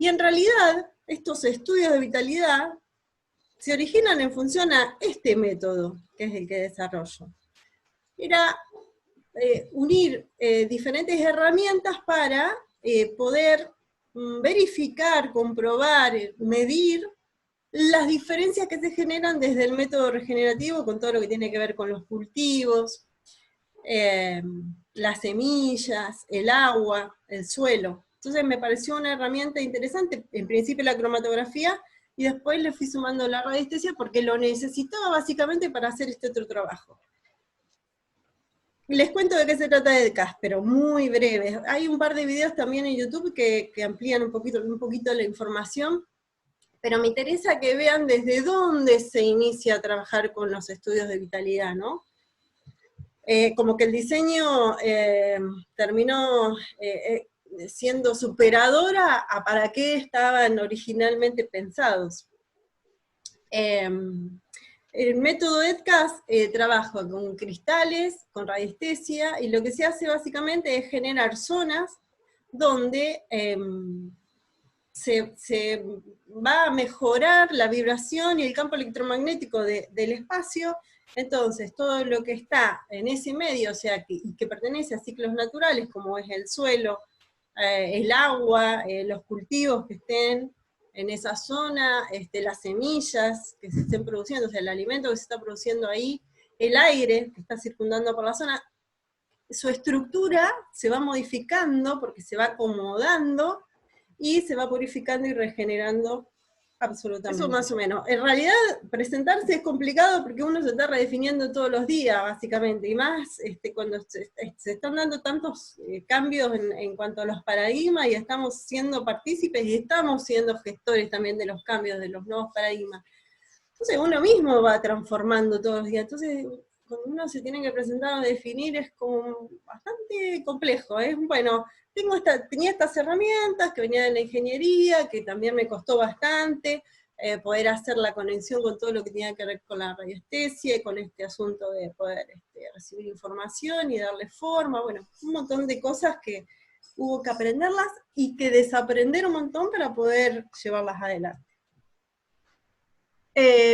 Y en realidad, estos estudios de vitalidad se originan en función a este método, que es el que desarrollo. Era unir diferentes herramientas para poder verificar, comprobar, medir las diferencias que se generan desde el método regenerativo con todo lo que tiene que ver con los cultivos, las semillas, el agua, el suelo. Entonces me pareció una herramienta interesante, en principio la cromatografía, y después le fui sumando la radiestesia porque lo necesitaba básicamente para hacer este otro trabajo. Les cuento de qué se trata EDCAS, pero muy breve. Hay un par de videos también en YouTube que amplían un poquito la información, pero me interesa que vean desde dónde se inicia a trabajar con los estudios de vitalidad, ¿no? Como que el diseño terminó siendo superadora a para qué estaban originalmente pensados. El método EDCAS trabaja con cristales, con radiestesia, y lo que se hace básicamente es generar zonas donde se va a mejorar la vibración y el campo electromagnético del espacio. Entonces todo lo que está en ese medio, o sea, que pertenece a ciclos naturales, como es el suelo, el agua, los cultivos que estén en esa zona, las semillas que se estén produciendo, o sea, el alimento que se está produciendo ahí, el aire que está circundando por la zona, su estructura se va modificando porque se va acomodando y se va purificando y regenerando absolutamente. Eso más o menos. En realidad, presentarse es complicado porque uno se está redefiniendo todos los días, básicamente, y más cuando se están dando tantos cambios en cuanto a los paradigmas, y estamos siendo partícipes y estamos siendo gestores también de los cambios, de los nuevos paradigmas. Entonces uno mismo va transformando todos los días. Entonces, cuando uno se tiene que presentar o definir, es como bastante complejo. Es bueno, tenía estas herramientas que venían de la ingeniería, que también me costó bastante poder hacer la conexión con todo lo que tenía que ver con la radiestesia y con este asunto de poder recibir información y darle forma, bueno, un montón de cosas que hubo que aprenderlas y que desaprender un montón para poder llevarlas adelante.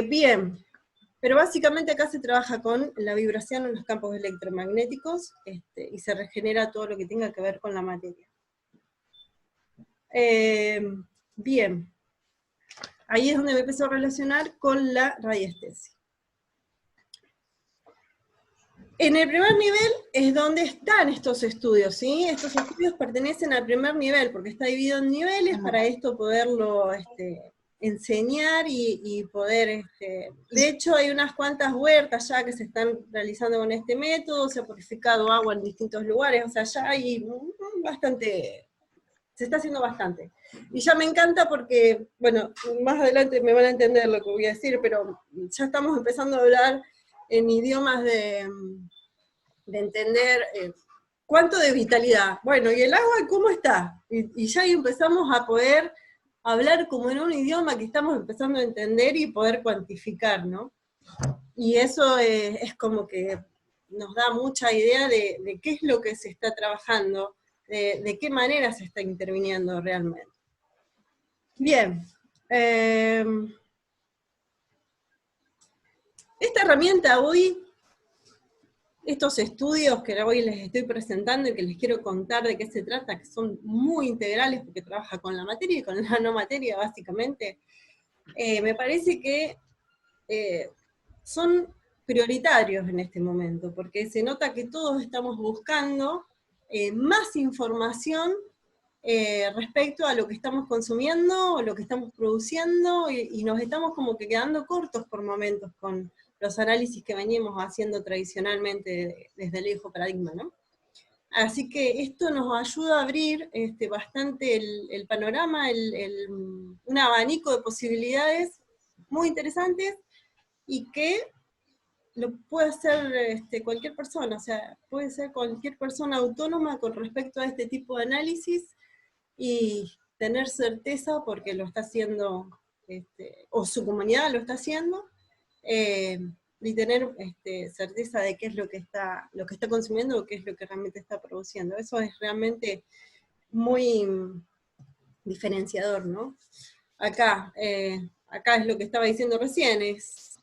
Bien, pero básicamente acá se trabaja con la vibración en los campos electromagnéticos y se regenera todo lo que tenga que ver con la materia. Bien, ahí es donde me empezó a relacionar con la radiestesia. En el primer nivel es donde están estos estudios, ¿sí? Estos estudios pertenecen al primer nivel, porque está dividido en niveles para esto poderlo enseñar y poder, de hecho hay unas cuantas huertas ya que se están realizando con este método, se ha purificado agua en distintos lugares, o sea, ya hay bastante, se está haciendo bastante. Y ya me encanta porque, bueno, más adelante me van a entender lo que voy a decir, pero ya estamos empezando a hablar en idiomas de entender cuánto de vitalidad. Bueno, ¿y el agua cómo está? Y ya ahí empezamos a poder hablar como en un idioma que estamos empezando a entender y poder cuantificar, ¿no? Y eso es como que nos da mucha idea de qué es lo que se está trabajando, de qué manera se está interviniendo realmente. Bien. Esta herramienta hoy, estos estudios que hoy les estoy presentando y que les quiero contar de qué se trata, que son muy integrales porque trabaja con la materia y con la no materia básicamente, me parece que son prioritarios en este momento, porque se nota que todos estamos buscando más información respecto a lo que estamos consumiendo, o lo que estamos produciendo, y nos estamos como que quedando cortos por momentos con los análisis que veníamos haciendo tradicionalmente desde el viejo paradigma, ¿no? Así que esto nos ayuda a abrir bastante el panorama, un abanico de posibilidades muy interesantes, y que lo puede hacer cualquier persona, o sea, puede ser cualquier persona autónoma con respecto a este tipo de análisis, y tener certeza porque lo está haciendo, o su comunidad lo está haciendo, y tener certeza de qué es lo que está consumiendo, o qué es lo que realmente está produciendo. Eso es realmente muy, diferenciador, ¿no? Acá, acá es lo que estaba diciendo recién, es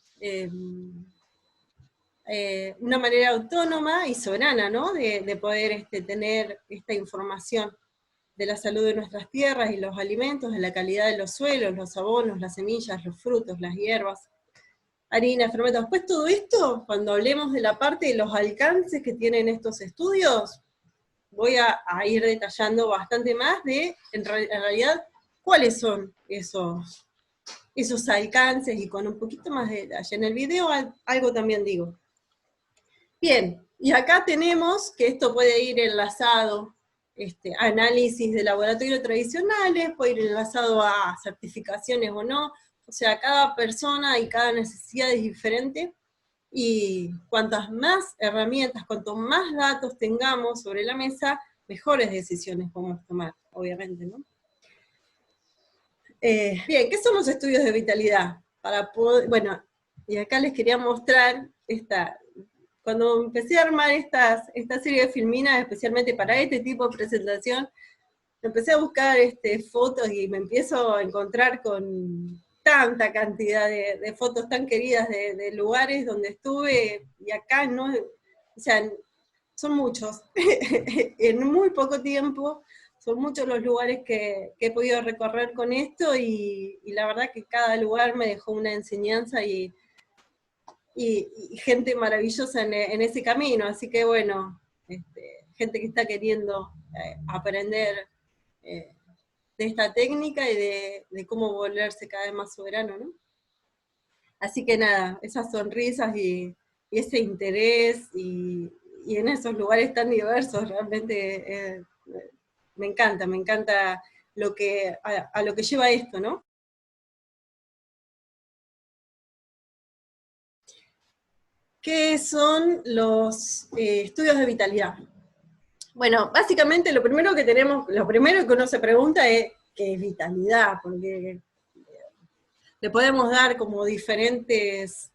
una manera autónoma y soberana, ¿no? De poder tener esta información de la salud de nuestras tierras y los alimentos, de la calidad de los suelos, los abonos, las semillas, los frutos, las hierbas, harina, fermentos. Después todo esto, cuando hablemos de la parte de los alcances que tienen estos estudios, voy a ir detallando bastante más de, en realidad, cuáles son esos alcances, y con un poquito más de detalle. En el video algo también digo. Bien, y acá tenemos que esto puede ir enlazado, análisis de laboratorio tradicionales, puede ir enlazado a certificaciones o no, o sea, cada persona y cada necesidad es diferente, y cuantas más herramientas, cuanto más datos tengamos sobre la mesa, mejores decisiones podemos tomar, obviamente, ¿no? Bien, ¿qué son los estudios de vitalidad? Para poder, bueno, y acá les quería mostrar cuando empecé a armar esta serie de filminas, especialmente para este tipo de presentación, empecé a buscar fotos y me empiezo a encontrar con tanta cantidad de fotos tan queridas de lugares donde estuve, y acá no, o sea, son muchos, en muy poco tiempo, son muchos los lugares que he podido recorrer con esto, y la verdad que cada lugar me dejó una enseñanza y gente maravillosa en ese camino, así que bueno, gente que está queriendo aprender de esta técnica y de cómo volverse cada vez más soberano, ¿no? Así que nada, esas sonrisas y ese interés, y en esos lugares tan diversos, realmente me encanta a lo que lleva esto, ¿no? ¿Qué son los estudios de vitalidad? Bueno, básicamente lo primero que uno se pregunta es, ¿qué es vitalidad? Porque le podemos dar como diferentes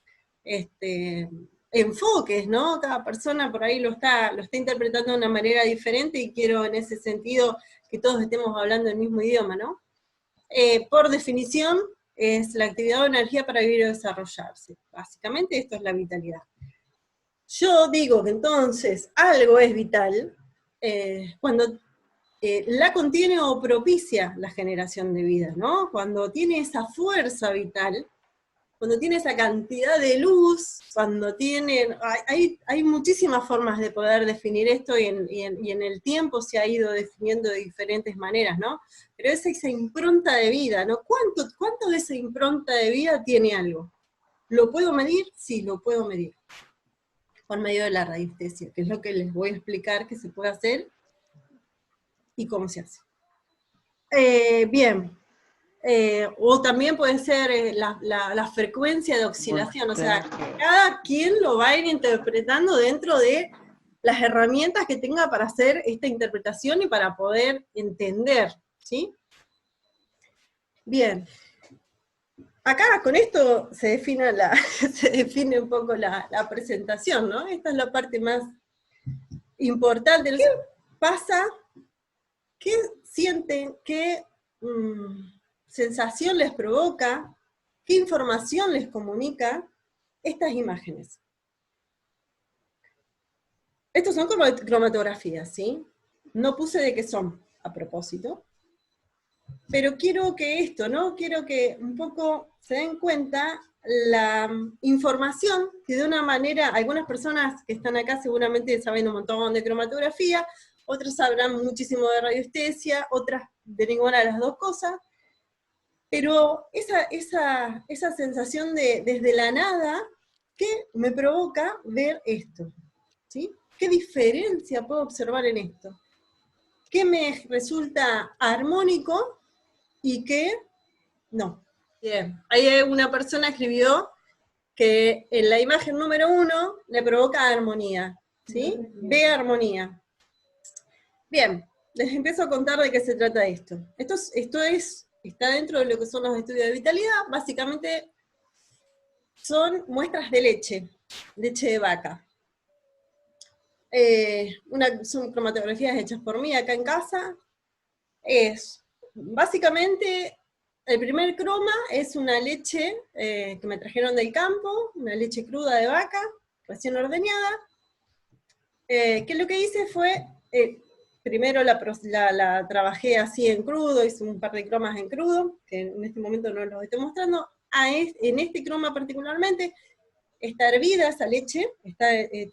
enfoques, ¿no? Cada persona por ahí lo está interpretando de una manera diferente, y quiero en ese sentido que todos estemos hablando el mismo idioma, ¿no? Por definición, es la actividad o energía para vivir o desarrollarse. Básicamente esto es la vitalidad. Yo digo que entonces algo es vital cuando la contiene o propicia la generación de vida, ¿no? Cuando tiene esa fuerza vital, cuando tiene esa cantidad de luz, cuando tiene... Hay muchísimas formas de poder definir esto, y en el tiempo se ha ido definiendo de diferentes maneras, ¿no? Pero es esa impronta de vida, ¿no? ¿Cuánto de esa impronta de vida tiene algo? ¿Lo puedo medir? Sí, lo puedo medir. Por medio de la radiestesia, que es lo que les voy a explicar que se puede hacer y cómo se hace. Bien, o también puede ser la frecuencia de oscilación, o sea, cada quien lo va a ir interpretando dentro de las herramientas que tenga para hacer esta interpretación y para poder entender, ¿sí? Bien, acá con esto se define un poco la presentación, ¿no? Esta es la parte más importante. ¿Qué pasa? ¿Qué sienten? ¿Qué sensación les provoca? ¿Qué información les comunica estas imágenes? Estos son cromatografías, ¿sí? No puse de qué son, a propósito. Pero quiero que esto, ¿no? Quiero que un poco se den cuenta la información que de una manera, algunas personas que están acá seguramente saben un montón de cromatografía, otras sabrán muchísimo de radiestesia, otras de ninguna de las dos cosas, pero esa sensación de desde la nada, ¿qué me provoca ver esto? ¿Sí? ¿Qué diferencia puedo observar en esto? ¿Qué me resulta armónico y qué no? Bien, ahí una persona escribió que en la imagen número 1 le provoca armonía, ¿sí? Ve armonía. Bien, les empiezo a contar de qué se trata esto. Está dentro de lo que son los estudios de vitalidad. Básicamente son muestras de leche de vaca. Son cromatografías hechas por mí acá en casa. Es básicamente, el primer croma es una leche que me trajeron del campo, una leche cruda de vaca, recién ordeñada, que lo que hice fue, primero la trabajé así en crudo, hice un par de cromas en crudo, que en este momento no los estoy mostrando. En este croma particularmente, está hervida esa leche,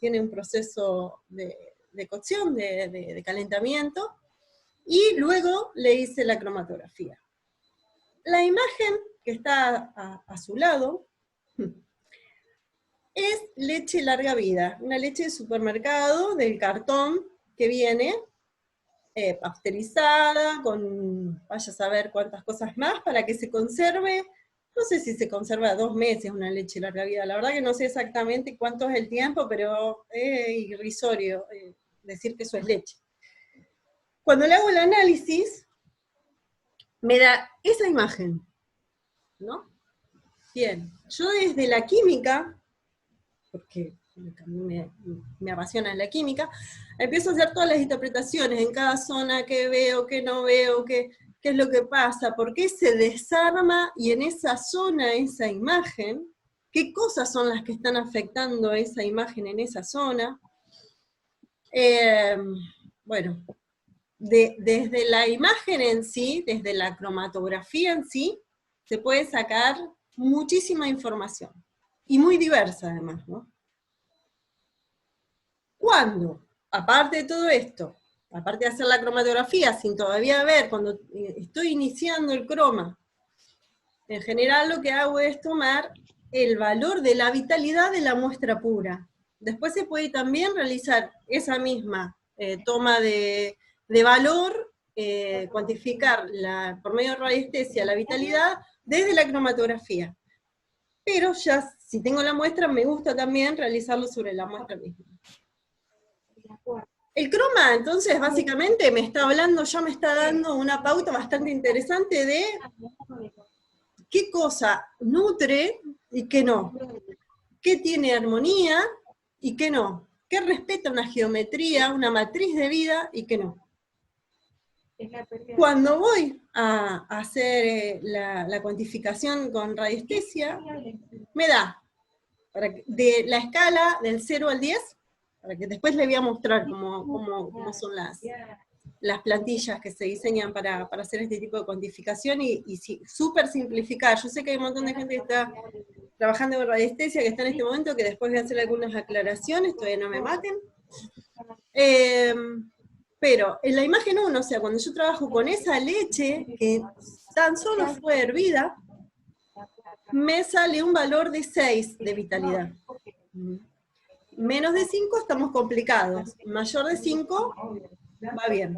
tiene un proceso de cocción, de calentamiento, y luego le hice la cromatografía. La imagen que está a su lado es leche larga vida, una leche de supermercado, del cartón, que viene pasteurizada, con vaya a saber cuántas cosas más, para que se conserve. No sé si se conserva 2 meses una leche larga vida, la verdad que no sé exactamente cuánto es el tiempo, pero es irrisorio decir que eso es leche. Cuando le hago el análisis, me da esa imagen, ¿no? Bien, yo desde la química, porque a mí me apasiona la química, empiezo a hacer todas las interpretaciones en cada zona, qué veo, qué no veo, qué es lo que pasa, por qué se desarma, y en esa zona, esa imagen, qué cosas son las que están afectando a esa imagen en esa zona. Bueno, desde la imagen en sí, desde la cromatografía en sí, se puede sacar muchísima información, y muy diversa además, ¿no? Cuando, aparte de todo esto, aparte de hacer la cromatografía, sin todavía ver, cuando estoy iniciando el croma, en general lo que hago es tomar el valor de la vitalidad de la muestra pura. Después se puede también realizar esa misma toma de valor, cuantificar por medio de radiestesia la vitalidad desde la cromatografía. Pero ya, si tengo la muestra, me gusta también realizarlo sobre la muestra misma. El croma, entonces, básicamente me está hablando, ya me está dando una pauta bastante interesante de qué cosa nutre y qué no, qué tiene armonía y qué no, qué respeta una geometría, una matriz de vida y qué no. Cuando voy a hacer la cuantificación con radiestesia, me da de la escala del 0 al 10, para que después le voy a mostrar cómo son las plantillas que se diseñan para hacer este tipo de cuantificación, y súper simplificar. Yo sé que hay un montón de gente que está trabajando en radiestesia, que está en este momento, que después voy a hacer algunas aclaraciones, todavía no me maten. Pero en la imagen 1, o sea, cuando yo trabajo con esa leche que tan solo fue hervida, me sale un valor de 6 de vitalidad. Menos de 5 estamos complicados, mayor de 5 va bien.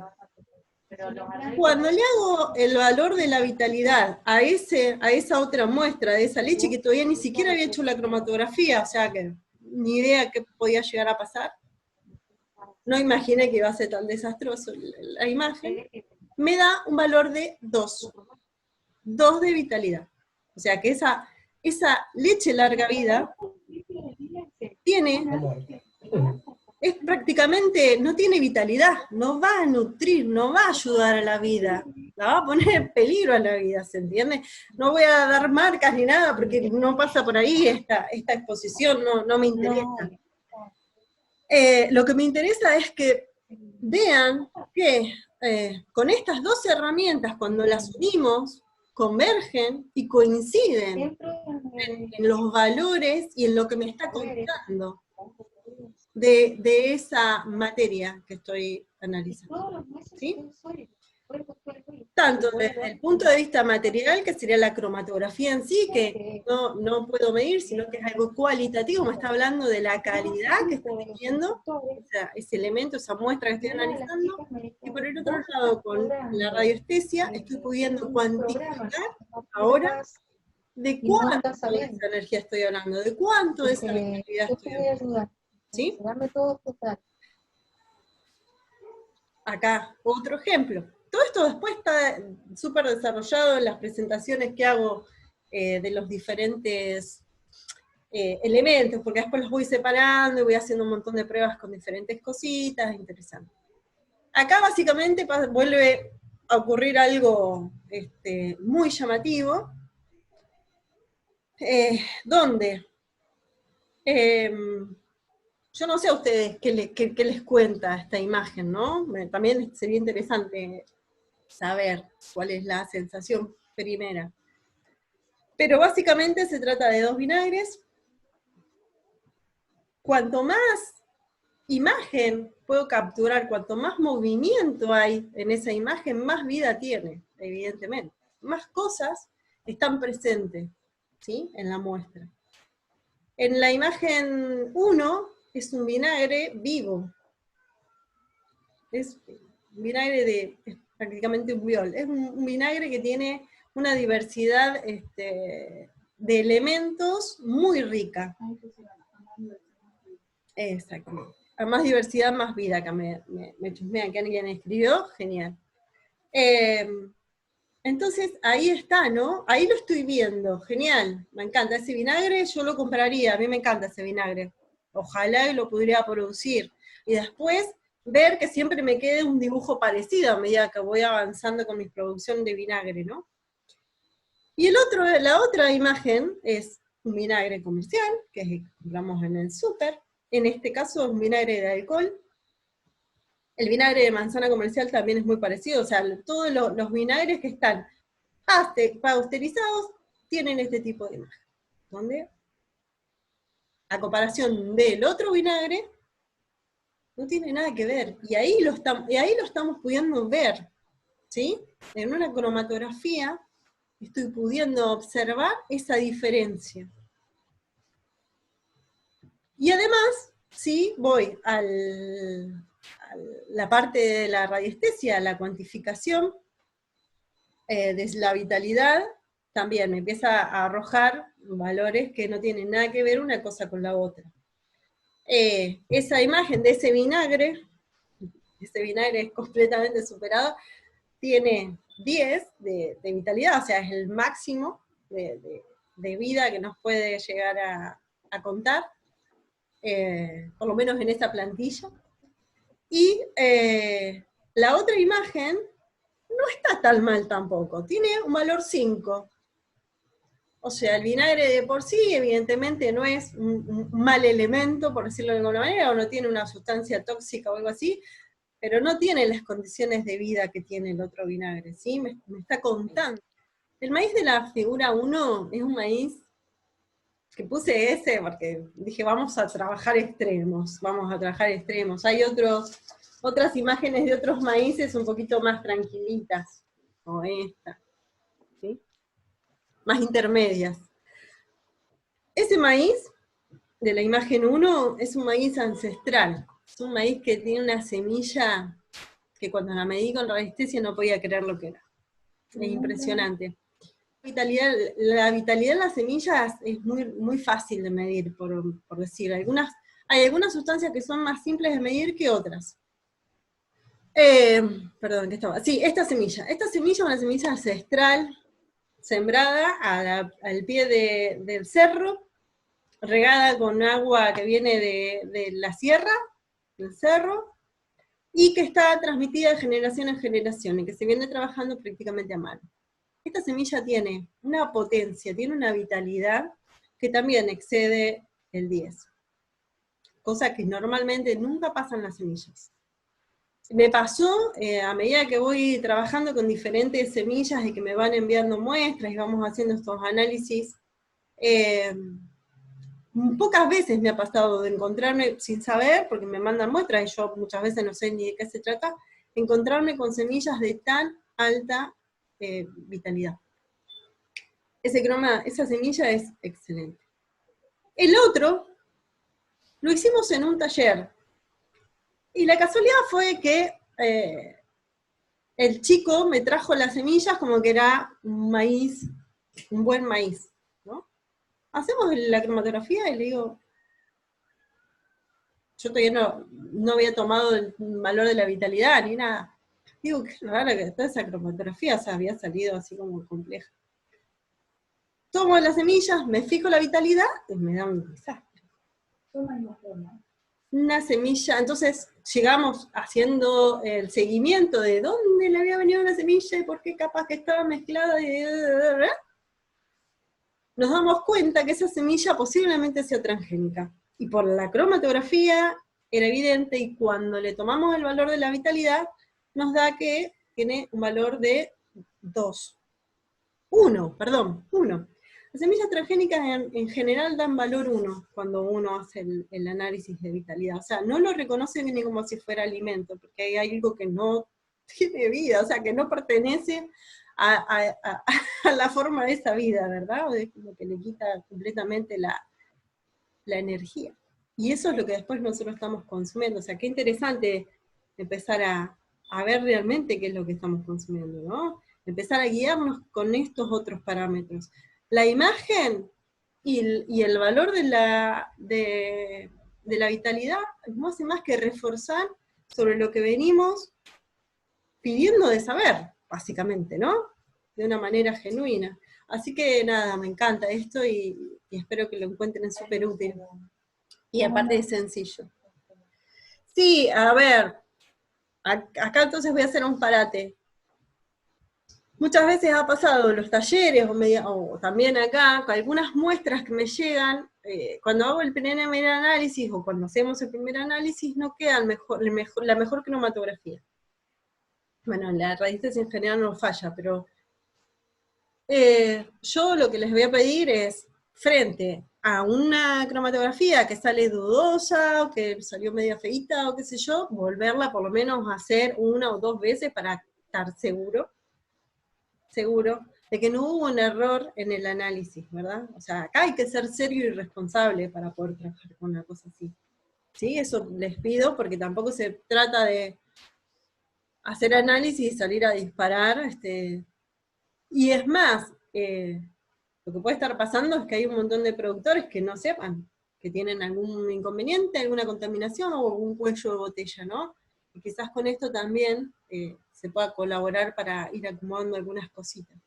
Cuando le hago el valor de la vitalidad a esa otra muestra de esa leche, que todavía ni siquiera había hecho la cromatografía, o sea que ni idea qué podía llegar a pasar, no imaginé que iba a ser tan desastroso la imagen, me da un valor de 2. 2 de vitalidad. O sea que esa leche larga vida es prácticamente, no tiene vitalidad, no va a nutrir, no va a ayudar a la vida, la va a poner en peligro a la vida, ¿se entiende? No voy a dar marcas ni nada, porque no pasa por ahí esta exposición, no me interesa. Lo que me interesa es que vean que con estas 2 herramientas, cuando las unimos, convergen y coinciden en los valores y en lo que me está contando de esa materia que estoy analizando, ¿sí? Tanto desde el punto de vista material, que sería la cromatografía en sí, que no puedo medir, sino que es algo cualitativo, me está hablando de la calidad que estoy teniendo, ese elemento, esa muestra que estoy analizando, y por el otro lado, con la radiestesia, estoy pudiendo cuantificar ahora de cuánto de esa energía estoy hablando, de cuánto de esa vitalidad estoy hablando. ¿Sí? Acá, otro ejemplo. Todo esto después está súper desarrollado en las presentaciones que hago de los diferentes elementos, porque después los voy separando y voy haciendo un montón de pruebas con diferentes cositas, interesante. Acá básicamente vuelve a ocurrir algo muy llamativo, donde yo no sé a ustedes qué les cuenta esta imagen, ¿no? También sería interesante saber cuál es la sensación primera. Pero básicamente se trata de 2 vinagres. Cuanto más imagen puedo capturar, cuanto más movimiento hay en esa imagen, más vida tiene, evidentemente. Más cosas están presentes, ¿sí?, en la muestra. En la imagen 1 es un vinagre vivo. Es un vinagre es prácticamente un biol. Es un vinagre que tiene una diversidad de elementos muy rica. Exactamente. A más diversidad, más vida, acá me chusmean que alguien escribió, genial. Entonces, ahí está, ¿no? Ahí lo estoy viendo, genial, me encanta. Ese vinagre yo lo compraría, a mí me encanta ese vinagre. Ojalá lo pudiera producir. Y después, ver que siempre me quede un dibujo parecido a medida que voy avanzando con mi producción de vinagre, ¿no? Y la otra imagen es un vinagre comercial, que es el que compramos en el súper. En este caso es un vinagre de alcohol. El vinagre de manzana comercial también es muy parecido, o sea, todos los vinagres que están pasteurizados tienen este tipo de imagen, donde a comparación del otro vinagre, no tiene nada que ver, y ahí lo estamos pudiendo ver, ¿sí? En una cromatografía estoy pudiendo observar esa diferencia. Y además, si voy a la parte de la radiestesia, la cuantificación de la vitalidad, también me empieza a arrojar valores que no tienen nada que ver una cosa con la otra. Esa imagen de ese vinagre es completamente superado, tiene 10 de vitalidad, o sea, es el máximo de vida que nos puede llegar a contar, por lo menos en esa plantilla. Y la otra imagen no está tan mal tampoco, tiene un valor 5. O sea, el vinagre de por sí, evidentemente, no es un mal elemento, por decirlo de alguna manera, o no tiene una sustancia tóxica o algo así, pero no tiene las condiciones de vida que tiene el otro vinagre, ¿sí? Me está contando. El maíz de la figura 1 es un maíz que puse ese porque dije, vamos a trabajar extremos. Hay otras imágenes de otros maíces un poquito más tranquilitas, como esta, ¿sí? Más intermedias. Ese maíz de la imagen 1 es un maíz ancestral, es un maíz que tiene una semilla que cuando la medí con radiestesia no podía creer lo que era. Es impresionante. La vitalidad en las semillas es muy, muy fácil de medir, por decir. Hay algunas sustancias que son más simples de medir que otras. Perdón, ¿qué estaba? Sí, esta semilla es una semilla ancestral, sembrada al pie del cerro, regada con agua que viene de la sierra, del cerro, y que está transmitida de generación en generación, y que se viene trabajando prácticamente a mano. Esta semilla tiene una potencia, tiene una vitalidad que también excede el 10, cosa que normalmente nunca pasa en las semillas. Me pasó, a medida que voy trabajando con diferentes semillas y que me van enviando muestras y vamos haciendo estos análisis, pocas veces me ha pasado de encontrarme, sin saber, porque me mandan muestras y yo muchas veces no sé ni de qué se trata, encontrarme con semillas de tan alta vitalidad. Esa semilla es excelente. El otro, lo hicimos en un taller, y la casualidad fue que el chico me trajo las semillas como que era un maíz, un buen maíz, ¿no? Hacemos la cromatografía y le digo, yo todavía no había tomado el valor de la vitalidad ni nada. Digo, qué raro que toda esa cromatografía, o sea, había salido así como compleja. Tomo las semillas, me fijo la vitalidad y me da un desastre. una semilla, entonces llegamos haciendo el seguimiento de dónde le había venido la semilla y por qué capaz que estaba mezclada, nos damos cuenta que esa semilla posiblemente sea transgénica. Y por la cromatografía era evidente, y cuando le tomamos el valor de la vitalidad, nos da que tiene un valor de 1. Las semillas transgénicas en general dan valor 1 cuando uno hace el análisis de vitalidad. O sea, no lo reconocen ni como si fuera alimento, porque hay algo que no tiene vida, o sea, que no pertenece a la forma de esa vida, ¿verdad? Es como que le quita completamente la energía. Y eso es lo que después nosotros estamos consumiendo. O sea, qué interesante empezar a ver realmente qué es lo que estamos consumiendo, ¿no? Empezar a guiarnos con estos otros parámetros. La imagen y el valor de la vitalidad no hace más que reforzar sobre lo que venimos pidiendo de saber, básicamente, ¿no? De una manera genuina. Así que nada, me encanta esto y espero que lo encuentren súper útil. Y aparte es sencillo. Sí, a ver, acá entonces voy a hacer un parate. Muchas veces ha pasado en los talleres, o también acá, con algunas muestras que me llegan, cuando hago el primer análisis, o cuando hacemos el primer análisis, no queda la mejor cromatografía. Bueno, la radiestesia en general no falla, pero yo lo que les voy a pedir es, frente a una cromatografía que sale dudosa, o que salió media feíta, o qué sé yo, volverla por lo menos a hacer 1 o 2 veces para estar seguro de que no hubo un error en el análisis, ¿verdad? O sea, acá hay que ser serio y responsable para poder trabajar con una cosa así. ¿Sí? Eso les pido, porque tampoco se trata de hacer análisis y salir a disparar, y es más, lo que puede estar pasando es que hay un montón de productores que no sepan, que tienen algún inconveniente, alguna contaminación o un cuello de botella, ¿no? Y quizás con esto también se pueda colaborar para ir acomodando algunas cositas.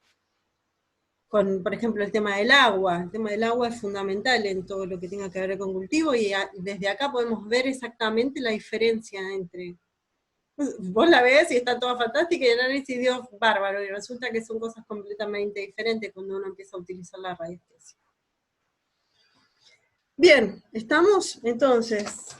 Por ejemplo, el tema del agua. El tema del agua es fundamental en todo lo que tenga que ver con cultivo, y desde acá podemos ver exactamente la diferencia entre... Vos la ves y está toda fantástica, y el análisis dio bárbaro, y resulta que son cosas completamente diferentes cuando uno empieza a utilizar la radiestesia. Bien, ¿estamos? Entonces,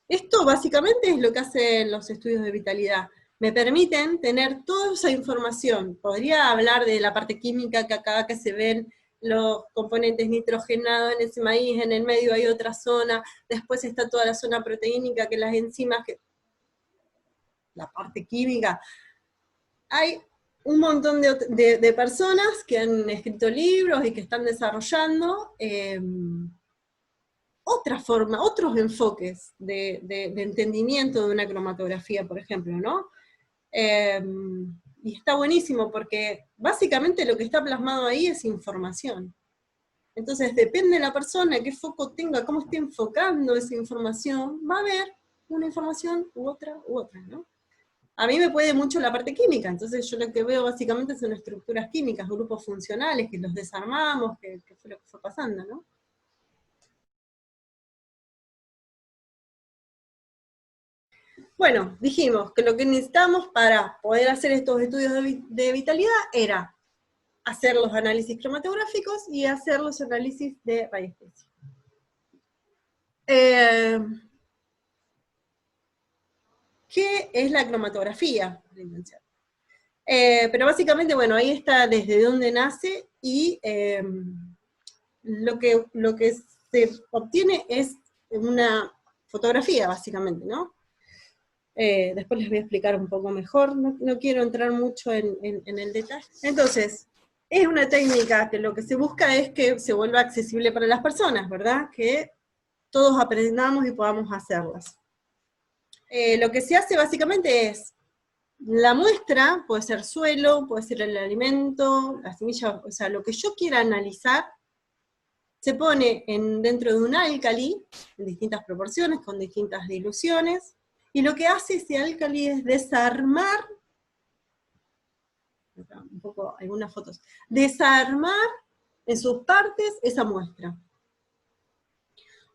esto básicamente es lo que hacen los estudios de vitalidad. Me permiten tener toda esa información. Podría hablar de la parte química, que acá que se ven los componentes nitrogenados en ese maíz, en el medio hay otra zona, después está toda la zona proteínica, que las enzimas, que la parte química. Hay un montón de personas que han escrito libros y que están desarrollando otra forma, otros enfoques de entendimiento de una cromatografía, por ejemplo, ¿no? Y está buenísimo porque básicamente lo que está plasmado ahí es información. Entonces depende de la persona, qué foco tenga, cómo esté enfocando esa información, va a haber una información u otra, ¿no? A mí me puede mucho la parte química, entonces yo lo que veo básicamente son estructuras químicas, grupos funcionales, que los desarmamos, que fue lo que fue pasando, ¿no? Bueno, dijimos que lo que necesitamos para poder hacer estos estudios de vitalidad era hacer los análisis cromatográficos y hacer los análisis de radiestesia. ¿Qué es la cromatografía? Pero básicamente, bueno, ahí está desde dónde nace, y lo que se obtiene es una fotografía, básicamente, ¿no? Después les voy a explicar un poco mejor, no quiero entrar mucho en el detalle. Entonces, es una técnica que lo que se busca es que se vuelva accesible para las personas, ¿verdad? Que todos aprendamos y podamos hacerlas. Lo que se hace básicamente es, la muestra puede ser suelo, puede ser el alimento, la semilla, o sea, lo que yo quiera analizar, se pone dentro de un álcali, en distintas proporciones, con distintas diluciones, y lo que hace ese álcali es desarmar, un poco, algunas fotos, desarmar en sus partes esa muestra.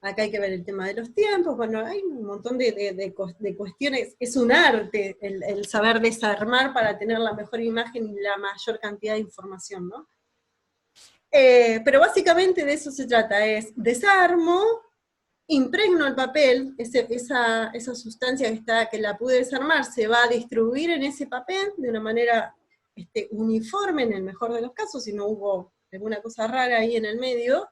acá hay que ver el tema de los tiempos, bueno, hay un montón de cuestiones, es un arte el saber desarmar para tener la mejor imagen y la mayor cantidad de información, ¿no? Pero básicamente de eso se trata, es desarmo, impregno el papel, esa sustancia que la pude desarmar se va a distribuir en ese papel de una manera uniforme en el mejor de los casos, si no hubo alguna cosa rara ahí en el medio,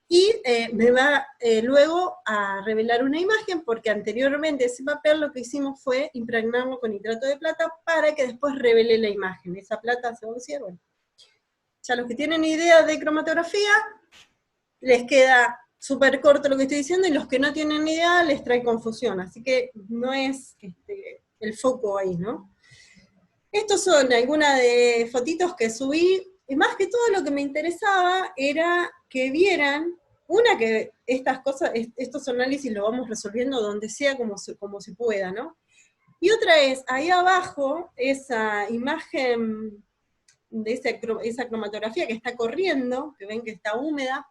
y me va luego a revelar una imagen, porque anteriormente ese papel lo que hicimos fue impregnarlo con nitrato de plata para que después revele la imagen. Esa plata se va a vaciar, bueno. Ya los que tienen idea de cromatografía, les queda súper corto lo que estoy diciendo, y los que no tienen idea les trae confusión, así que no es el foco ahí, ¿no? Estos son algunas de fotitos que subí, y más que todo lo que me interesaba era que vieran, una, que estas cosas, estos análisis los vamos resolviendo donde sea, como se pueda, ¿no? Y otra es, ahí abajo, esa imagen de esa cromatografía que está corriendo, que ven que está húmeda,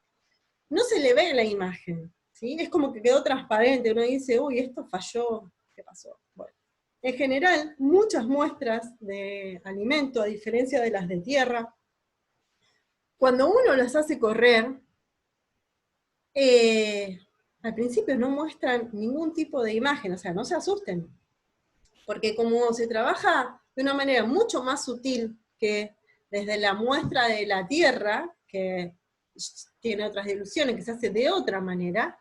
no se le ve la imagen, ¿sí? Es como que quedó transparente, uno dice, uy, esto falló, ¿qué pasó? Bueno, en general, muchas muestras de alimento, a diferencia de las de tierra, cuando uno las hace correr, al principio no muestran ningún tipo de imagen, o sea, no se asusten, porque como se trabaja de una manera mucho más sutil que desde la muestra de la tierra, que tiene otras diluciones, que se hace de otra manera,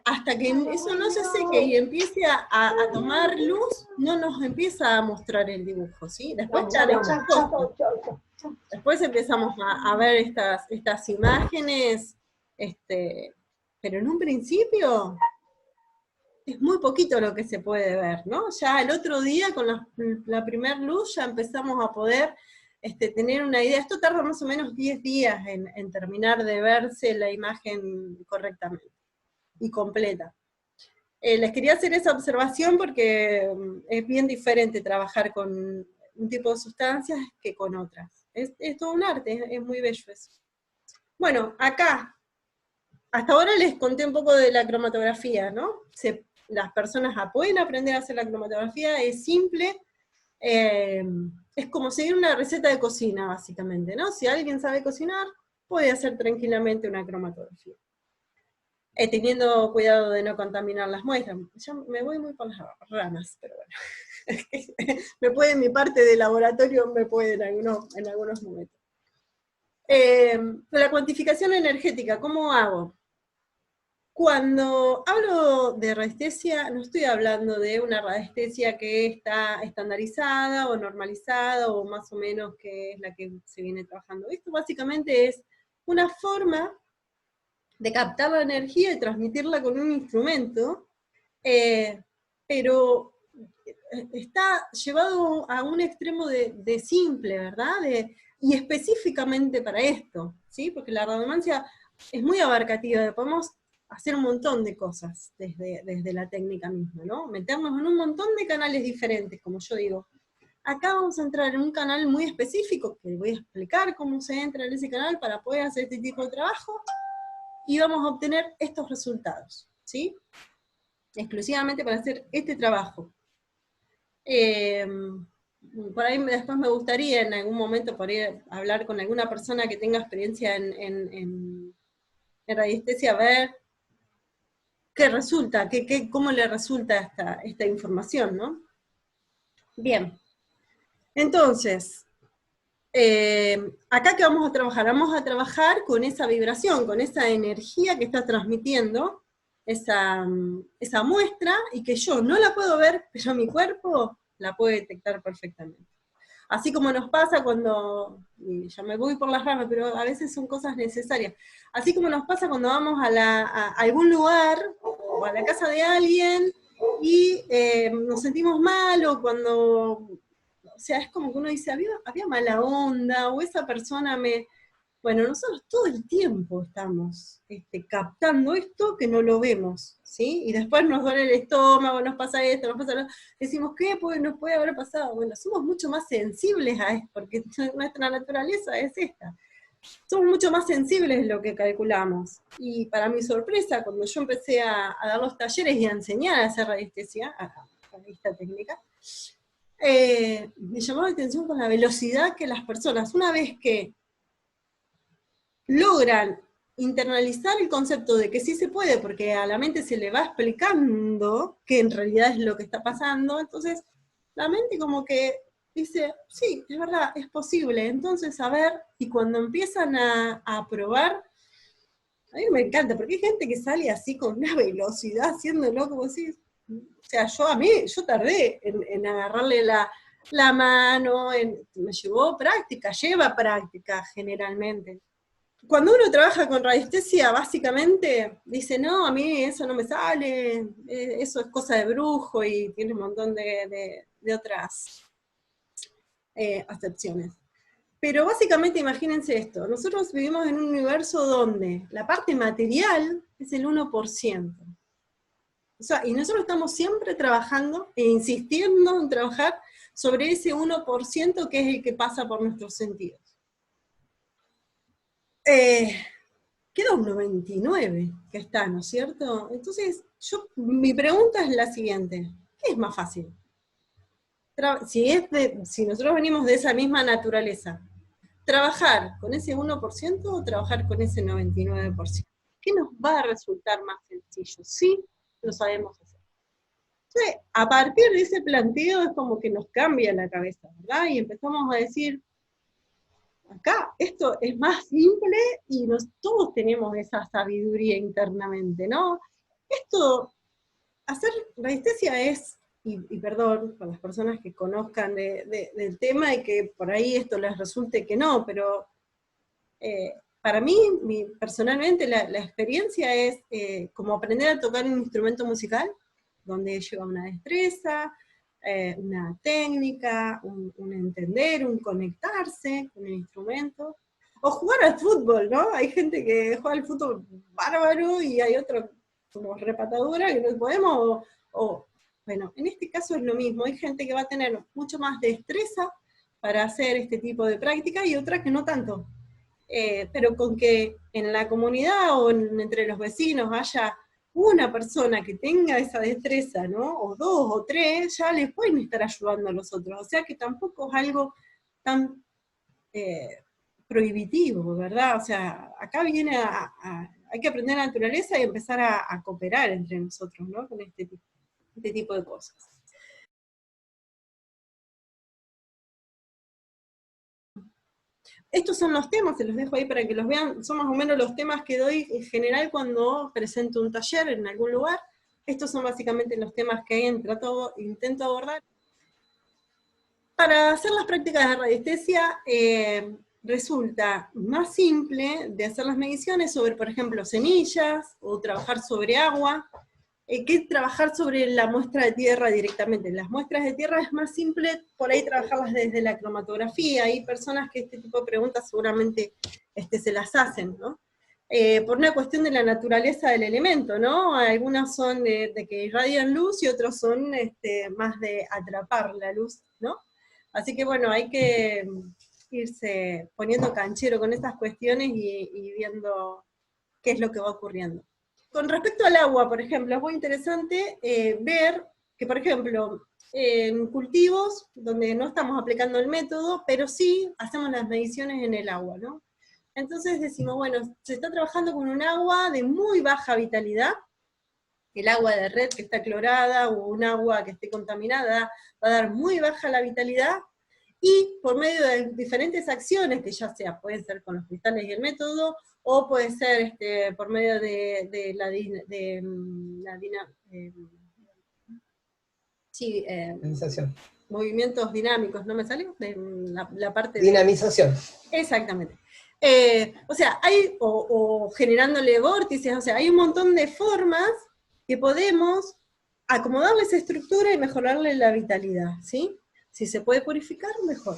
hasta que eso no se seque y empiece a tomar luz, no nos empieza a mostrar el dibujo, ¿sí? Después, después empezamos a ver estas imágenes, pero en un principio es muy poquito lo que se puede ver, ¿no? Ya el otro día, con la primer luz, ya empezamos a poder tener una idea. Esto tarda más o menos 10 días en terminar de verse la imagen correctamente y completa. Les quería hacer esa observación porque es bien diferente trabajar con un tipo de sustancias que con otras. Es todo un arte, es muy bello eso. Bueno, acá, hasta ahora les conté un poco de la cromatografía, ¿no? Las personas pueden aprender a hacer la cromatografía, es simple, es como seguir una receta de cocina, básicamente, ¿no? Si alguien sabe cocinar, puede hacer tranquilamente una cromatografía. Teniendo cuidado de no contaminar las muestras. Yo me voy muy por las ramas, pero bueno. Mi parte de laboratorio me puede en algunos momentos. La cuantificación energética, ¿cómo hago? Cuando hablo de radiestesia, no estoy hablando de una radiestesia que está estandarizada o normalizada, o más o menos que es la que se viene trabajando. Esto básicamente es una forma de captar la energía y transmitirla con un instrumento, pero está llevado a un extremo de simple, ¿verdad? Y específicamente para esto, ¿sí? Porque la radiomancia es muy abarcativa, podemos hacer un montón de cosas desde la técnica misma, ¿no? Meternos en un montón de canales diferentes, como yo digo. Acá vamos a entrar en un canal muy específico, que voy a explicar cómo se entra en ese canal para poder hacer este tipo de trabajo, y vamos a obtener estos resultados, ¿sí? Exclusivamente para hacer este trabajo. Por ahí después me gustaría en algún momento poder hablar con alguna persona que tenga experiencia en radiestesia, a ver qué resulta, cómo le resulta esta información, ¿no? Bien, entonces, acá que vamos a trabajar con esa vibración, con esa energía que está transmitiendo esa muestra, y que yo no la puedo ver, pero mi cuerpo la puede detectar perfectamente. Así como nos pasa cuando, y ya me voy por las ramas, pero a veces son cosas necesarias, así como nos pasa cuando vamos a algún lugar, o a la casa de alguien, y nos sentimos mal, o cuando... O sea, es como que uno dice, había mala onda, o esa persona me... Bueno, nosotros todo el tiempo estamos captando esto que no lo vemos, ¿sí? Y después nos duele el estómago, nos pasa esto, nos pasa lo... Decimos, ¿qué nos puede haber pasado? Bueno, somos mucho más sensibles a esto, porque nuestra naturaleza es esta. somos mucho más sensibles de lo que calculamos. Y para mi sorpresa, cuando yo empecé a dar los talleres y a enseñar a hacer radiestesia, a esta técnica, me llamó la atención con la velocidad que las personas, una vez que logran internalizar el concepto de que sí se puede, porque a la mente se le va explicando que en realidad es lo que está pasando, entonces la mente como que dice, sí, es verdad, es posible, entonces a ver, y cuando empiezan a probar, a mí me encanta, porque hay gente que sale así con una velocidad haciéndolo, como si, o sea, yo tardé en agarrarle la mano, me llevó práctica, lleva práctica generalmente. Cuando uno trabaja con radiestesia, básicamente dice, no, a mí eso no me sale, eso es cosa de brujo, y tiene un montón de otras acepciones. Pero básicamente imagínense esto, nosotros vivimos en un universo donde la parte material es el 1%. O sea, y nosotros estamos siempre trabajando e insistiendo en trabajar sobre ese 1% que es el que pasa por nuestros sentidos. Queda un 99 que está, ¿no es cierto? Entonces, mi pregunta es la siguiente, ¿qué es más fácil? Si nosotros venimos de esa misma naturaleza, ¿trabajar con ese 1% o trabajar con ese 99%? ¿Qué nos va a resultar más sencillo? Sí, lo sabemos hacer. Entonces, a partir de ese planteo es como que nos cambia la cabeza, ¿verdad? Y empezamos a decir, acá esto es más simple y todos tenemos esa sabiduría internamente, ¿no? Esto, hacer radiestesia es, y perdón para las personas que conozcan del tema y que por ahí esto les resulte que no, pero para mí, personalmente, la experiencia es como aprender a tocar un instrumento musical, donde lleva una destreza, una técnica, un entender, un conectarse con el instrumento, o jugar al fútbol, ¿no? Hay gente que juega al fútbol bárbaro y hay otros como repatadura que no podemos, bueno, en este caso es lo mismo, hay gente que va a tener mucho más destreza para hacer este tipo de práctica y otra que no tanto. Pero con que en la comunidad o entre los vecinos haya una persona que tenga esa destreza, ¿no? O dos o tres, ya les pueden estar ayudando a los otros. O sea que tampoco es algo tan eh, prohibitivo, ¿verdad? O sea, acá viene hay que aprender la naturaleza y empezar a cooperar entre nosotros, ¿no? Con este tipo de cosas. Estos son los temas, se los dejo ahí para que los vean, son más o menos los temas que doy en general cuando presento un taller en algún lugar. Estos son básicamente los temas que intento abordar. Para hacer las prácticas de radiestesia, resulta más simple de hacer las mediciones sobre, por ejemplo, semillas, o trabajar sobre agua, que trabajar sobre la muestra de tierra directamente. Las muestras de tierra es más simple por ahí trabajarlas desde la cromatografía. Hay personas que este tipo de preguntas seguramente se las hacen, ¿no? Por una cuestión de la naturaleza del elemento, ¿no? Algunas son de que irradian luz y otros son más de atrapar la luz, ¿no? Así que bueno, hay que irse poniendo canchero con estas cuestiones y viendo qué es lo que va ocurriendo. Con respecto al agua, por ejemplo, es muy interesante ver que, por ejemplo, en cultivos donde no estamos aplicando el método, pero sí hacemos las mediciones en el agua, ¿no? Entonces decimos, bueno, se está trabajando con un agua de muy baja vitalidad, el agua de red que está clorada o un agua que esté contaminada va a dar muy baja la vitalidad, y por medio de diferentes acciones, que ya sea, pueden ser con los cristales y el método, o puede ser por medio de Dinamización. movimientos dinámicos, ¿no me sale? De la parte dinamización. Exactamente. O sea, o generándole vórtices, o sea, hay un montón de formas que podemos acomodarle esa estructura y mejorarle la vitalidad, ¿sí? Si se puede purificar, mejor.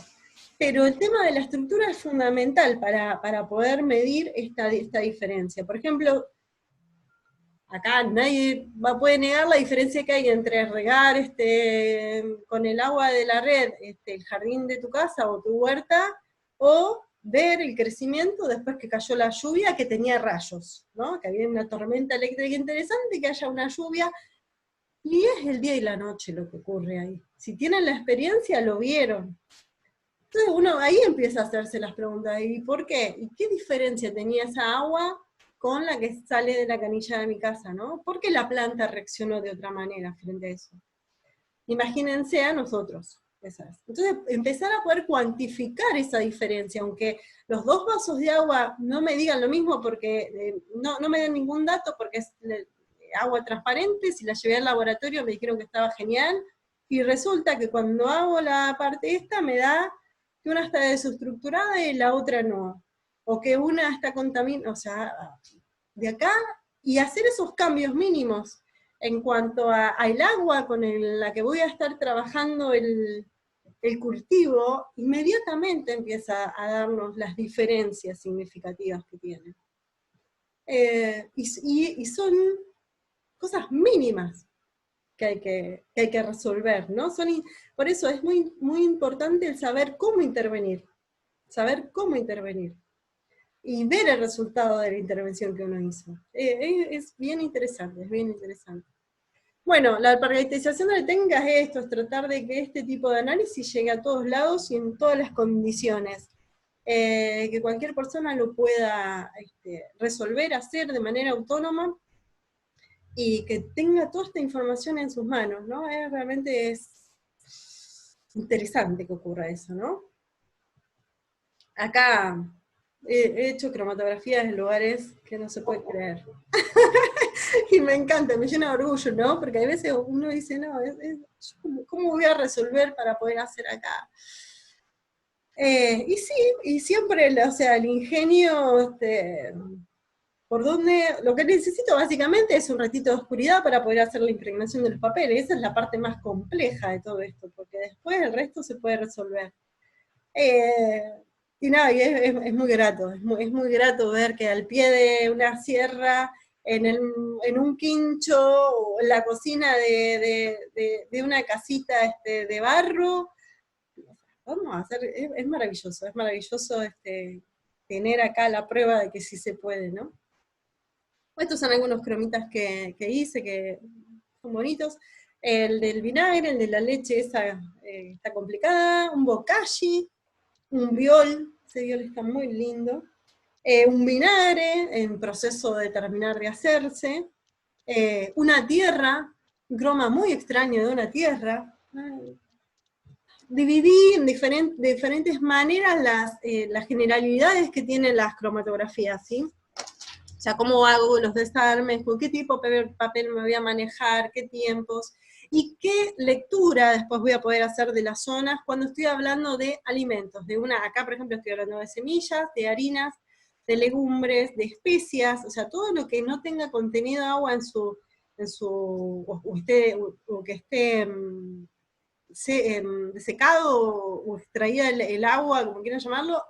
Pero el tema de la estructura es fundamental para poder medir esta diferencia. Por ejemplo, acá nadie puede negar la diferencia que hay entre regar con el agua de la red el jardín de tu casa o tu huerta, o ver el crecimiento después que cayó la lluvia, que tenía rayos, ¿no? Que había una tormenta eléctrica interesante, que haya una lluvia, y es el día y la noche lo que ocurre ahí. Si tienen la experiencia, lo vieron. Entonces uno ahí empieza a hacerse las preguntas, ¿y por qué? ¿Y qué diferencia tenía esa agua con la que sale de la canilla de mi casa, ¿no? ¿Por qué la planta reaccionó de otra manera frente a eso? Imagínense a nosotros. Entonces, empezar a poder cuantificar esa diferencia, aunque los 2 vasos de agua no me digan lo mismo, porque no me den ningún dato, porque es agua transparente, si la llevé al laboratorio me dijeron que estaba genial, y resulta que cuando hago la parte esta me da que una está desestructurada y la otra no, o que una está contaminada, o sea, de acá, y hacer esos cambios mínimos, en cuanto al agua con la que voy a estar trabajando el cultivo, inmediatamente empieza a darnos las diferencias significativas que tiene. Y son cosas mínimas que hay que resolver, ¿no? Por eso es muy, muy importante el saber cómo intervenir, y ver el resultado de la intervención que uno hizo. Es bien interesante, es bien interesante. Bueno, la paralitización de la técnica es esto, es tratar de que este tipo de análisis llegue a todos lados y en todas las condiciones, que cualquier persona lo pueda resolver, hacer de manera autónoma, y que tenga toda esta información en sus manos, ¿no? Realmente es interesante que ocurra eso, ¿no? Acá he hecho cromatografías en lugares que no se puede creer. Y me encanta, me llena de orgullo, ¿no? Porque a veces uno dice, no, ¿cómo voy a resolver para poder hacer acá? Y sí, y siempre, o sea, el ingenio, por donde, lo que necesito básicamente es un ratito de oscuridad para poder hacer la impregnación de los papeles. Esa es la parte más compleja de todo esto, porque después el resto se puede resolver. Y nada, y es muy grato, es muy grato ver que al pie de una sierra, en un quincho, o en la cocina de una casita de barro, vamos a hacer, es maravilloso tener acá la prueba de que sí se puede, ¿no? Estos son algunos cromitas que hice, que son bonitos. El del vinagre, el de la leche, esa está complicada, un bokashi, un viol, ese viol está muy lindo, un vinagre en proceso de terminar de hacerse, una tierra, un croma muy extraño de una tierra. Dividí en diferentes maneras las generalidades que tienen las cromatografías, ¿sí? O sea, cómo hago los desarmes, con qué tipo de papel me voy a manejar, qué tiempos, y qué lectura después voy a poder hacer de las zonas cuando estoy hablando de alimentos. Acá por ejemplo estoy hablando de semillas, de harinas, de legumbres, de especias, o sea, todo lo que no tenga contenido de agua o que esté desecado o extraída el agua, como quieran llamarlo,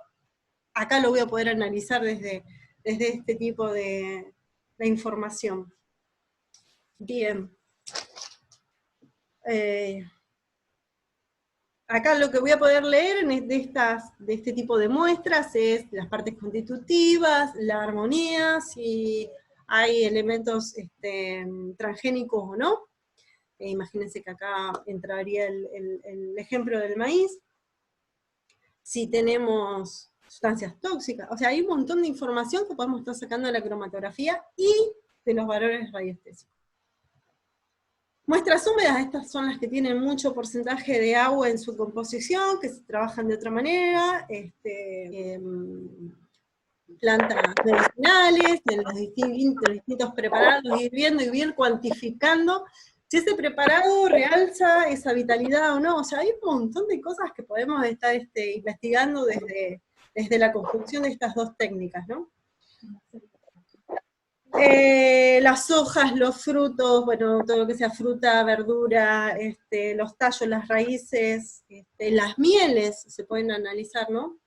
acá lo voy a poder analizar desde este tipo de información. Bien. Acá lo que voy a poder leer de este tipo de muestras es las partes constitutivas, la armonía, si hay elementos transgénicos o no. Imagínense que acá entraría el ejemplo del maíz. Si tenemos sustancias tóxicas, o sea, hay un montón de información que podemos estar sacando de la cromatografía y de los valores radiestésicos. Muestras húmedas, estas son las que tienen mucho porcentaje de agua en su composición, que se trabajan de otra manera, plantas medicinales, de los distintos preparados, ir viendo y ir cuantificando si ese preparado realza esa vitalidad o no. O sea, hay un montón de cosas que podemos estar investigando desde la conjunción de estas dos técnicas, ¿no? Las hojas, los frutos, bueno, todo lo que sea fruta, verdura, los tallos, las raíces, las mieles se pueden analizar, ¿no?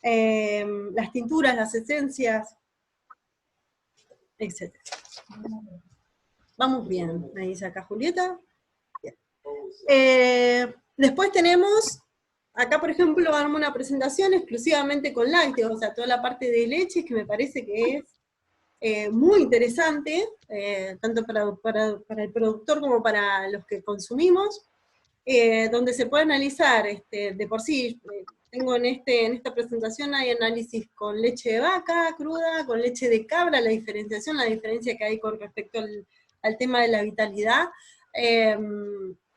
Las tinturas, las esencias, etc. Vamos bien, me dice acá Julieta. Bien. Después tenemos acá, por ejemplo, armo una presentación exclusivamente con lácteos, o sea, toda la parte de leche, que me parece que es muy interesante, tanto para el productor como para los que consumimos, donde se puede analizar, de por sí, tengo en esta presentación hay análisis con leche de vaca cruda, con leche de cabra, la diferencia que hay con respecto al tema de la vitalidad,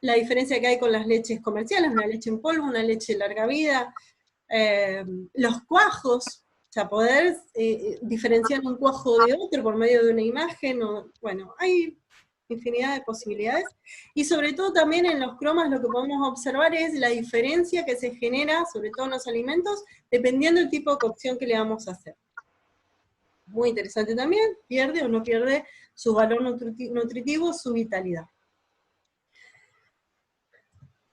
la diferencia que hay con las leches comerciales, una leche en polvo, una leche de larga vida, los cuajos, o sea, poder diferenciar un cuajo de otro por medio de una imagen, bueno, hay infinidad de posibilidades, y sobre todo también en los cromas lo que podemos observar es la diferencia que se genera, sobre todo en los alimentos, dependiendo del tipo de cocción que le vamos a hacer. Muy interesante también, pierde o no pierde su valor nutritivo, su vitalidad.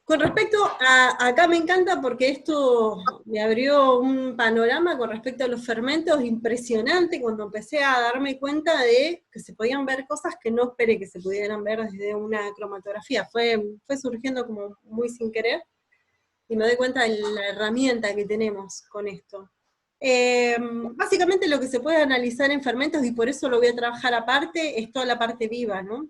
Con respecto a, acá me encanta porque esto me abrió un panorama con respecto a los fermentos impresionante cuando empecé a darme cuenta de que se podían ver cosas que no esperé que se pudieran ver desde una cromatografía. Fue surgiendo como muy sin querer, y me doy cuenta de la herramienta que tenemos con esto. Básicamente lo que se puede analizar en fermentos, y por eso lo voy a trabajar aparte, es toda la parte viva, ¿no?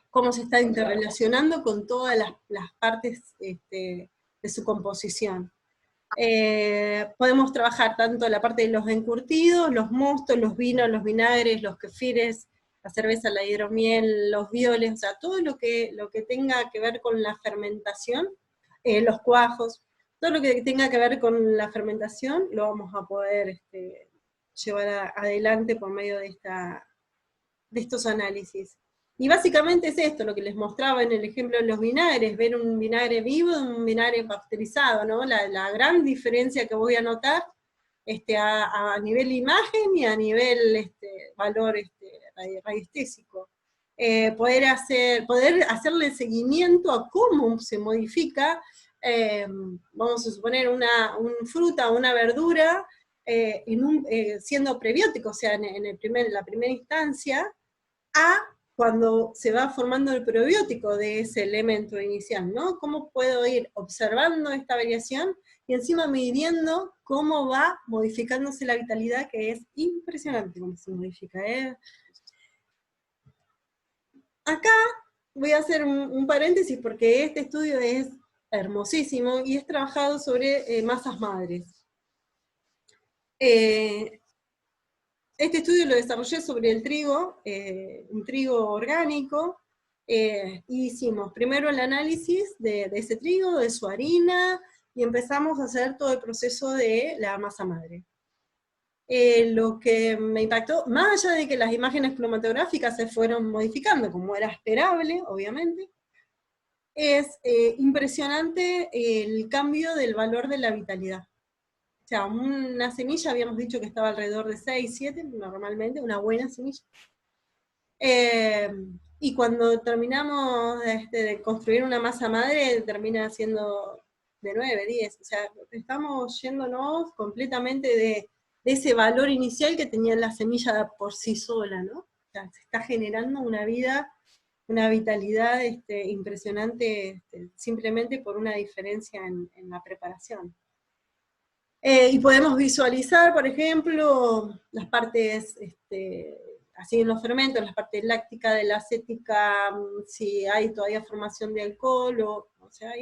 Cómo se está interrelacionando con todas las partes de su composición. Podemos trabajar tanto la parte de los encurtidos, los mostos, los vinos, los vinagres, los kefires, la cerveza, la hidromiel, los violes, o sea, todo lo que tenga que ver con la fermentación, los cuajos, todo lo que tenga que ver con la fermentación, lo vamos a poder llevar adelante por medio de estos análisis. Y básicamente es esto, lo que les mostraba en el ejemplo de los vinagres, ver un vinagre vivo de un vinagre pasteurizado, ¿no? La gran diferencia que voy a notar a nivel imagen y a nivel valor radiestésico. Poder hacerle seguimiento a cómo se modifica, vamos a suponer, una fruta o una verdura, siendo prebiótico, o sea, en la primera instancia, a cuando se va formando el probiótico de ese elemento inicial, ¿no? ¿Cómo puedo ir observando esta variación y encima midiendo cómo va modificándose la vitalidad, que es impresionante cómo se modifica, ¿eh? Acá voy a hacer un paréntesis porque este estudio es hermosísimo y es trabajado sobre masas madres. Este estudio lo desarrollé sobre el trigo, un trigo orgánico, y hicimos primero el análisis de ese trigo, de su harina, y empezamos a hacer todo el proceso de la masa madre. Lo que me impactó, más allá de que las imágenes cromatográficas se fueron modificando, como era esperable, obviamente, es impresionante el cambio del valor de la vitalidad. O sea, una semilla, habíamos dicho que estaba alrededor de 6, 7, normalmente, una buena semilla. Y cuando terminamos de construir una masa madre, termina siendo de 9, 10. O sea, estamos yéndonos completamente de ese valor inicial que tenía la semilla por sí sola, ¿no? O sea, se está generando una vida, una vitalidad impresionante, simplemente por una diferencia en la preparación. Y podemos visualizar, por ejemplo, las partes, así en los fermentos, las partes lácticas de la acética, si hay todavía formación de alcohol, o sea,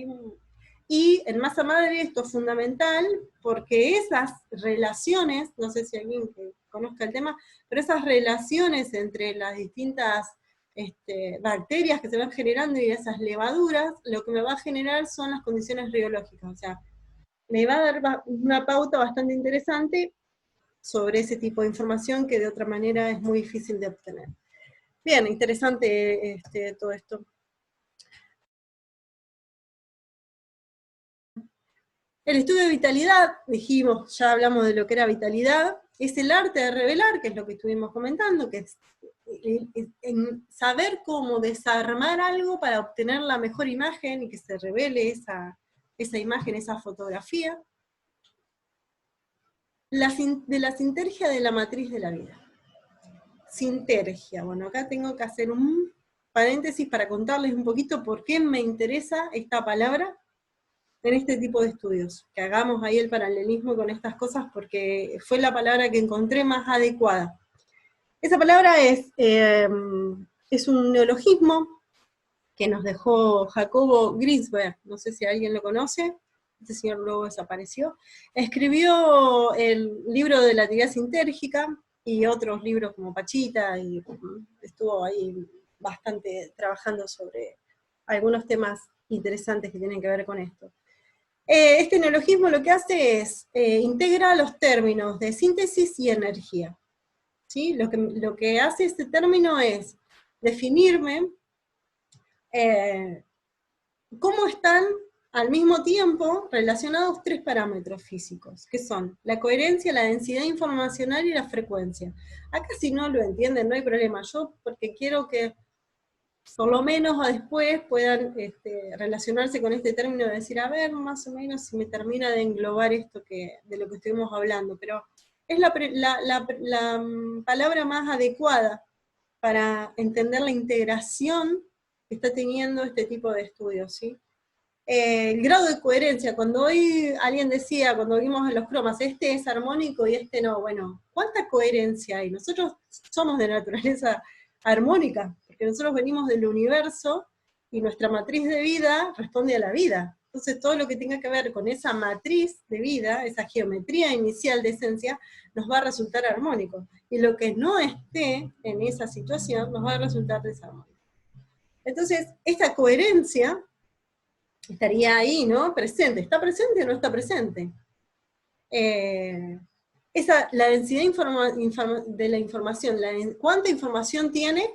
y en masa madre esto es fundamental, porque esas relaciones, no sé si alguien que conozca el tema, pero esas relaciones entre las distintas bacterias que se van generando y esas levaduras, lo que me va a generar son las condiciones riológicas, o sea, me va a dar una pauta bastante interesante sobre ese tipo de información que de otra manera es muy difícil de obtener. Bien, interesante todo esto. El estudio de vitalidad, dijimos, ya hablamos de lo que era vitalidad, es el arte de revelar, que es lo que estuvimos comentando, que es en saber cómo desarmar algo para obtener la mejor imagen y que se revele esa imagen, esa fotografía. De la sinergia de la matriz de la vida. Sinergia, bueno, acá tengo que hacer un paréntesis para contarles un poquito por qué me interesa esta palabra. en este tipo de estudios, que hagamos ahí el paralelismo con estas cosas porque fue la palabra que encontré más adecuada. Esa palabra es un neologismo que nos dejó Jacobo Grinsberg, no sé si alguien lo conoce, este señor luego desapareció. Escribió el libro de la actividad sintérgica y otros libros como Pachita, y estuvo ahí bastante trabajando sobre algunos temas interesantes que tienen que ver con esto. Este neologismo lo que hace es integra los términos de síntesis y energía. ¿Sí? Lo que hace este término es definirme cómo están al mismo tiempo relacionados tres parámetros físicos, que son la coherencia, la densidad informacional y la frecuencia. Acá si no lo entienden no hay problema, yo porque quiero que por lo menos o después puedan relacionarse con este término de decir, a ver, más o menos si me termina de englobar esto de lo que estuvimos hablando, pero es la palabra más adecuada para entender la integración que está teniendo este tipo de estudios, ¿sí? El grado de coherencia, cuando hoy alguien decía, cuando vimos en los cromas, este es armónico y este no, bueno, ¿cuánta coherencia hay? Nosotros somos de naturaleza armónica, porque nosotros venimos del universo y nuestra matriz de vida responde a la vida. Entonces todo lo que tenga que ver con esa matriz de vida, esa geometría inicial de esencia, nos va a resultar armónico. Y lo que no esté en esa situación nos va a resultar desarmónico. Entonces, esta coherencia estaría ahí, ¿no? Presente. ¿Está presente o no está presente? La densidad de la información, ¿cuánta información tiene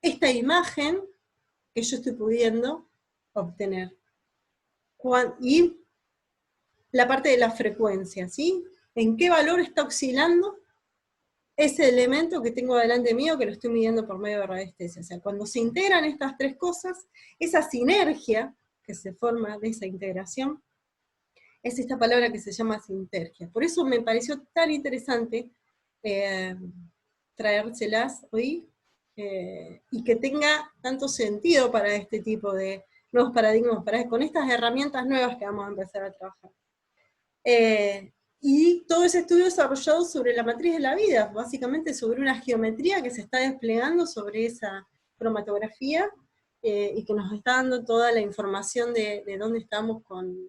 esta imagen que yo estoy pudiendo obtener? Y la parte de la frecuencia, ¿sí? ¿En qué valor está oscilando ese elemento que tengo delante mío que lo estoy midiendo por medio de radiestesia? O sea, cuando se integran estas tres cosas, esa sinergia que se forma de esa integración, es esta palabra que se llama sintergia. Por eso me pareció tan interesante traérselas hoy, y que tenga tanto sentido para este tipo de nuevos paradigmas, con estas herramientas nuevas que vamos a empezar a trabajar. Y todo ese estudio desarrollado sobre la matriz de la vida, básicamente sobre una geometría que se está desplegando sobre esa cromatografía, y que nos está dando toda la información de dónde estamos con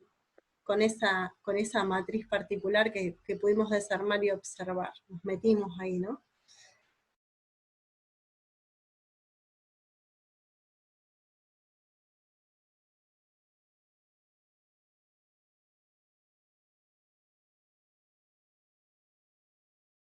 esa matriz particular que pudimos desarmar y observar. Nos metimos ahí, ¿no?